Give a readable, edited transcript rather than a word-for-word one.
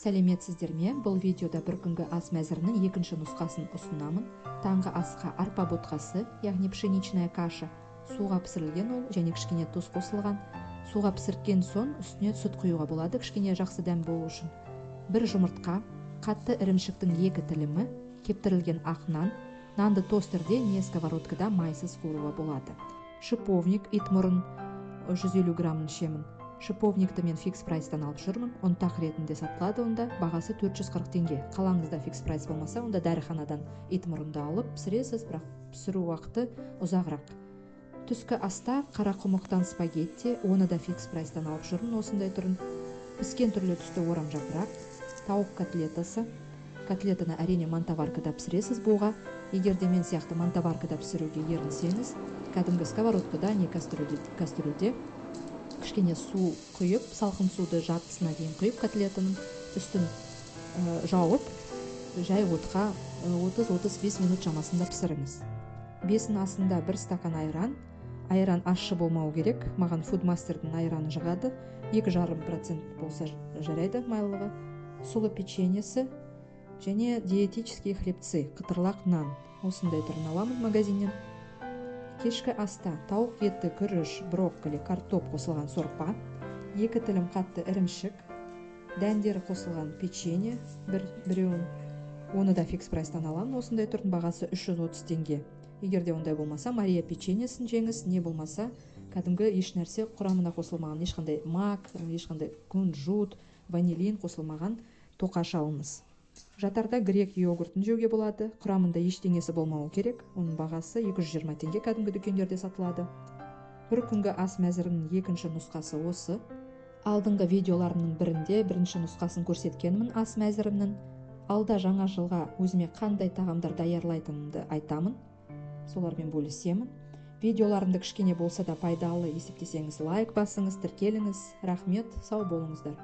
Сәлеметсіздер ме? Бұл видеода бір күнгі ас мәзірінің екінші нұсқасын ұсынамын. Таңғы асқа арпа ботқасы, яғни пшеничная каша, суға пісірілген ол және кішкене тұз қосылған. Суға пісірген соң үстіне сүт құюға болады, кішкене жақсы дәм болу үшін. Бір жұмыртқа, қатты ірімшіктің 2 тілімі, кептірілген ақ нан, нанды тостерде не сковородкада майсыз қуыруға болады. Шиповник, итмұрын 150 граммын ішемін. Шиповникті мен фикс прайстан алып жүрмін. Ұнтақ ретінде сатылады, онда бағасы 440 теңге. Қалаңызда фикс прайс болмаса, онда дәріханадан итмұрынды алып пісіресіз, бірақ пісіру уақыты ұзағырақ. Түскі аста қарақұмықтан спагетти, оны да фикс прайстан алып жүрмін осындай түрін. Піскен түрлі түсті орам жапырақ, тауық котлетасы. Котлетаны әрине мантаваркада пісіресіз буға. Егер де мен сияқты мантаваркада пісіруге ерінсеңіз, кәдімгі сковородкада не кастрюльде кішкене су құйып, салқын суды жартысына дейін құйып, котлетінің үстін жауып, жай отқа 30-35 минут шамасында пісіріңіз. Бесін асында 1 стакан айран. Айран ащы болмау керек. Маған Foodmaster'дың айраны жағады. 2,5% болса жарайды майлығы. Сұлы печеньесі және диетический хлебцы, қытырлақ нан. Осындай түрін аламын магазиннен. Кешкі аста тауық еті, күріш, брокколи, картоп қосылған сорпа, 2 тілім қатты ірімшік, дәндері қосылған печенье, біреуін. Оны да фикс прайстан аламын, осындай түрдің бағасы 330 теңге. Егер де ондай болмаса, Мария печеньесін жеңіз, не болмаса, кәдімгі еш нәрсе құрамына қосылмаған, ешқандай мак, ешқандай кунжут, ванилин қосылмаған тоқаш алыңыз. Жатарда грек йогуртын жеуге болады. Құрамында ештеңесі болмауы керек. Оның бағасы 220 теңге кәдімгі дүкендерде сатылады. Бір күнгі ас мәзірінің екінші нұсқасы осы. Алдыңғы видеоларымның бірінде бірінші нұсқасын көрсеткенмін ас мәзірімнің. Алда жаңа жылға өзіме қандай тағамдар даярлайтынымды айтамын. Солармен бөлісемін. Видеоларымды кішкене болса да пайдалы есептесеңіз лайк басыңыз, тіркеліңіз. Рахмет, сау болыңыздар.